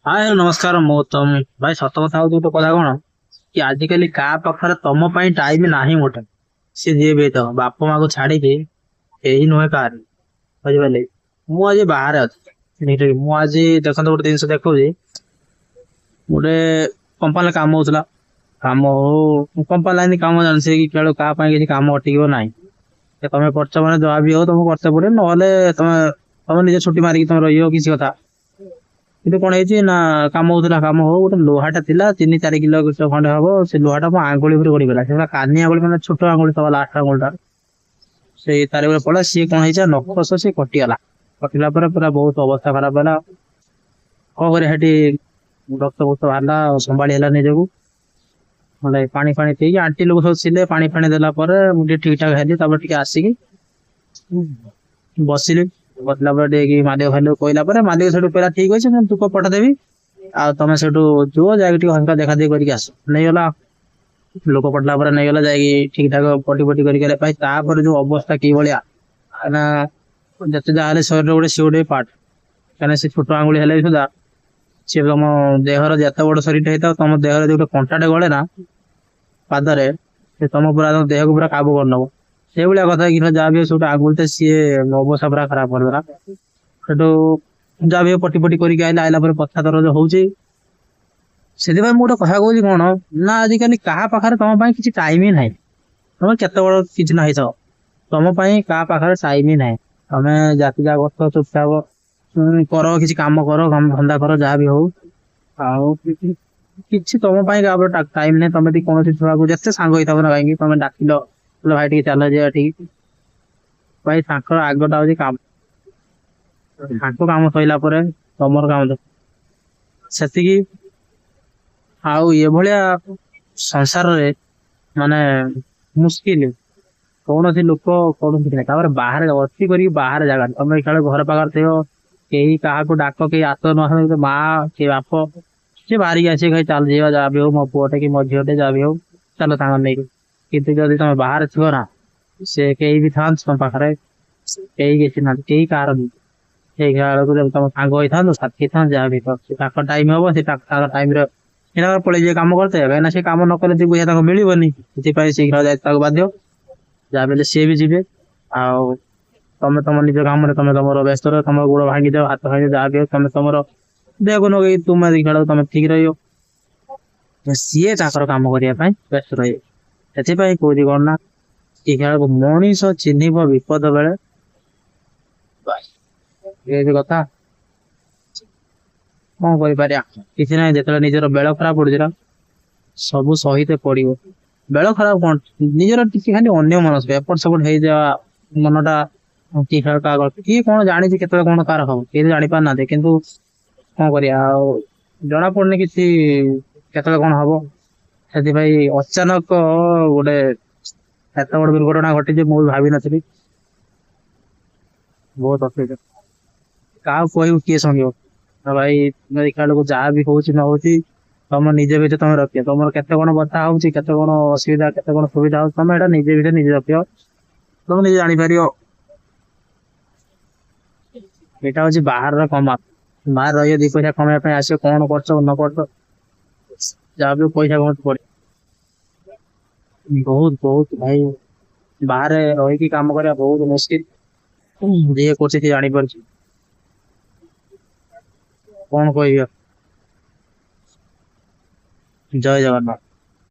ହାଏ ନମସ୍କାର ମୁଁ ତମ ଭାଇ ସତ କଥା ହଉଛି ଗୋଟେ କଥା କଣ କି ଆଜିକାଲି କାହା ପାଖରେ ତମ ପାଇଁ ଟାଇମ ନାହିଁ ଗୋଟେ। ସିଏ ଯିଏ ବି ହେଇଥାଉ ବାପା ମାକୁ ଛାଡିକି କେହି ନୁହେଁ କାହାର। ବୁଝିପାରିଲେ? ମୁଁ ଆଜି ବାହାରେ ଅଛି। ଠିକ ଅଛି? ମୁଁ ଆଜି ଦେଖନ୍ତୁ ଗୋଟେ ଜିନିଷ ଦେଖୁଛି। ଗୋଟେ କମ୍ପାନୀରେ କାମ ହଉଥିଲା। କାମ ହଉ କମ୍ପାନୀ ଲାଇନ କାମ ଜାଣିଛି କି କେଳୁ କାହା ପାଇଁ କିଛି କାମ ଅଟିକିବ ନାହିଁ। ତମେ କରୁଛ ମାନେ ଯାହା ବି ହଉ ତମକୁ କରତେ ପଡିବ ନହେଲେ ତମେ ତମେ ନିଜେ ଛୁଟି ମାରିକି ତମେ ରହିବ କିଛି କଥା। କିନ୍ତୁ କଣ ହେଇଛି ନା କାମ ହଉଥିଲା କାମ ହଉ ଗୋଟେ ଲୋହାଟା ଥିଲା 3-4 କିଲୋ ଖଣ୍ଡେ ହବ ସେ ଲୋହାଟା ମୋ ଆଙ୍ଗୁଳି ଉପରେ ଗଡିଗଲା ସେଟା କାନି ଆଙ୍ଗୁଳି ମାନେ ଛୋଟ ଆଙ୍ଗୁଳି ତବା ଲାଷ୍ଟ ଆଙ୍ଗୁଳିଟା ସେଇ ତାରି ଉପରେ ପଡିଲା ସିଏ କଣ ହେଇଛି ନା ନଖ ସିଏ କଟିଗଲା। କଟିଲା ପରେ ପୁରା ବହୁତ ଅବସ୍ଥା ଖରାପ ହେଲା। କଣ କରିବା ସେଠି ରକ୍ତ ଫକ୍ତ ବାହାରିଲା ଆଉ ସମ୍ଭାଳି ହେଲା ନିଜକୁ। ମାନେ ପାଣି ଫାଣି ପିଇକି ଆଣ୍ଟି ଲୋକ ସବୁ ଥିଲେ ପାଣି ଫାଣି ଦେଲା ପରେ ମୁଁ ଟିକେ ଠିକ ଠାକ ହେଲି ତାପରେ ଟିକେ ଆସିକି ବସିଲି। ବସିଲା ପରେ ଟିକେ ମାଲିକ ଫାଲିକ କହିଲା ପରେ ମାଲିକ ସେଠୁ କହିଲା ଠିକ ଅଛି ମୁଁ ତୁକ ପଠେଇଦେବି। ଆଉ ତମେ ସେଠୁ ଯୁଅ ଯାଇକି ଟିକେ ହଲକା ଦେଖା ଦେଖି କରିକି ଆସ ନେଇଗଲା। ଲୋକ ପଟିଲା ପରେ ନେଇଗଲା ଯାଇକି ଠିକ ଠାକ ପଟି ଫଟି କରିକି ପାଇଁ ତାପରେ ଯୋଉ ଅବସ୍ଥା କିଭଳିଆ ନା ଯେତେ ଯାହା ହେଲେ ଶରୀର ଗୋଟେ ସିଏ ଗୋଟେ ପାର୍ଟ କାହିଁକିନା ସେ ଛୋଟ ଆଙ୍ଗୁଳି ହେଲେ ବି ସୁଧା ସିଏ ତମ ଦେହର ଯେତେ ବଡ ଶରୀରଟା ହେଇଥାଉ ତମ ଦେହରେ ଯୋଉଟା କଣ୍ଟାଟେ ଗଳେ ନା ପାଦରେ ସେ ତମ ପୁରା ତମ ଦେହକୁ ପୁରା କାବୁ କରିନବ। ସେଇଭଳିଆ କଥା କି ଯାହା ବି ସବୁଟେ ଆଙ୍ଗୁଳିଟେ ସିଏ ଅବସ୍ଥା ପୁରା ଖରାପ କରିଦେଲା। ସେଠୁ ଯାହା ବି ହଉ ପଟି ଫଟି କରିକି ଆଇଲା ପରେ ପଛା ଦରଜ ହଉଛି। ସେଥିପାଇଁ ମୁଁ ଗୋଟେ କଥା କହୁଛି କଣ ନା ଆଜିକାଲି କାହା ପାଖରେ ତମ ପାଇଁ କିଛି ଟାଇମ ହିଁ ନାହିଁ। ତମେ କେତେ ବଳ କିଛି ନା ହେଇଥାଅ ତମ ପାଇଁ କାହା ପାଖରେ ଟାଇମ ହିଁ ନାହିଁ। ତମେ ଜାତି ଯା କରୁଛ ଚୁପଚାପ କର କିଛି କାମ କର କାମ ଧନ୍ଦା କର ଯାହା ବି ହଉ ଆଉ କିଛି ତମ ପାଇଁ କାହାର ଟାଇମ ନାହିଁ ତମେ ଯଦି କୌଣସି ଛୁଆକୁ ଯେତେ ସାଙ୍ଗ ହେଇଥାବ ନା କାହିଁକି ତମେ ଡାକିଲ ହେଲେ ଭାଇ ଟିକେ ଚାଲ ଯିବା ଏଠିକି ଭାଇ ତାଙ୍କର ଆଗଟା ହଉଛି କାମ। ତାଙ୍କ କାମ ସଇଲା ପରେ ତମର କାମ ସେତିକି। ଆଉ ଏଭଳିଆ ସଂସାରରେ ମାନେ ମୁସ୍କିଲ କୌଣସି ଲୋକ କୌଣସି ନାହିଁ ତାପରେ ବାହାରେ ଅତି କରିକି ବାହାରେ ଜାଗା ତମେ ଖେଳ ଘର ପାଖରେ ଥିବ କେହି କାହାକୁ ଡାକ କେହି ଆସ ନ ମା କି ବାପ ସେ ବାହାରିକି ଆସିବେ ଖାଲି ଚାଲ ଯିବା ଯାହା ବି ହଉ ମୋ ପୁଅଟେ କି ମୋ ଝିଅଟେ ଯାହା ବି ହଉ ଚାଲ ସାଙ୍ଗ ନେଇକି କିନ୍ତୁ ଯଦି ତମେ ବାହାରେ ଥିବ ନା ସେ କେହି ବି ଥାନ୍ତୁ ତମ ପାଖରେ କେହି କିଛି ନାହାନ୍ତି କେହି କାହାର ନୁହଁ। ସେଇ ଖେଳ ବେଳକୁ ତମ ସାଙ୍ଗ ହେଇଥାନ୍ତୁ ସାଥି ହେଇଥାନ୍ତୁ ଯାହା ବି ତାଙ୍କ ଟାଇମ ହବ ସେ ତାଙ୍କ ଟାଇମରେ ପଳେଇ ଯିବେ କାମ କରିତେ କାହିଁକିନା ସେ କାମ ନ କଲେ ଦି ପଇସା ତାଙ୍କୁ ମିଳିବନି ସେଥିପାଇଁ ଶୀଘ୍ର ଯାଇବାକୁ ବାଧ୍ୟ। ଯାହା ବି ହେଲେ ସିଏ ବି ଯିବେ ଆଉ ତମେ ତମ ନିଜ କାମରେ ତମେ ତମର ବ୍ୟସ୍ତ ରହ ତମର ଗୋଡ ଭାଙ୍ଗିଯାଉ ହାତ ଭାଙ୍ଗି ଯାହା ବି ହଉ ତମେ ତମର ଦେହକୁ ନଗେଇ ତୁମେ ଖେଳ ତମେ ଠିକ ରହିବ। ସିଏ ତାଙ୍କର କାମ କରିବା ପାଇଁ ବ୍ୟସ୍ତ ରହିବେ ସେଥିପାଇଁ କହୁଛି କଣ ନା ଏ ଖେଳକୁ ମଣିଷ ଚିହ୍ନିବ ବିପଦ ବେଳେ ଏ ହଉଛି କଥା। କଣ କରିପାରିବା କିଛି ନାହିଁ ଯେତେବେଳେ ନିଜର ବେଳ ଖରାପ ପଡୁଛି ନା ସବୁ ସହିତେ ପଡିବ। ବେଳ ଖରାପ କଣ ନିଜର ଟିକେ ଖାଲି ଅନ୍ୟ ମନସ୍କ ଏପଟ ସେପଟ ହେଇଯାବା ମନଟା କିଏ ଖେଳ କାହା କିଏ କଣ ଜାଣିଛି କେତେବେଳେ କଣ କାର ହବ କେହି ଜାଣି ପାରୁନାହାନ୍ତି କିନ୍ତୁ କଣ କରିବା ଆଉ ଜଣା ପଡୁନି କିଛି କେତେବେଳେ କଣ ହବ। ସେଥିପାଇଁ ଅଚାନକ ଗୋଟେ ଏତେ ବଡ ଦୁର୍ଘଟଣା ଘଟିଛି ମୁଁ ବି ଭାବିନଥିଲି। ବହୁତ ଅସୁବିଧା କାହାକୁ କହିବୁ କିଏ ଶୁଣିବ ଭାଇ ଦେଖିଲା ବେଳକୁ ଯାହା ବି ହଉଛି ନ ହଉଛି ତମ ନିଜ ଭିତରେ ତମେ ରଖିବ ତମର କେତେ କଣ ବଥା ହଉଛି କେତେ କଣ ଅସୁବିଧା କେତେ କଣ ସୁବିଧା ହଉଛି ତମେ ଏଇଟା ନିଜେ ଭିତରେ ନିଜେ ରଖିବ ତମେ ନିଜେ ଜାଣିପାରିବ। ଏଇଟା ହଉଛି ବାହାରର କମା ବାହାରେ ରହିବ ଦି ପଇସା କମେଇବା ପାଇଁ ଆସିବ କଣ କରୁଛ ନ କରୁଛ ଯାହା ବି ପଇସା କମେଇତେ ପଡିବ। ବହୁତ ବହୁତ ଭାଇ ବାହାରେ ରହିକି କାମ କରିବା ବହୁତ ମୁସ୍କିଲ ଯିଏ କରୁଛି ସିଏ ଜାଣିପାରୁଛି। କଣ କହିବି ଆଉ ଜୟ ଜଗନ୍ନାଥ।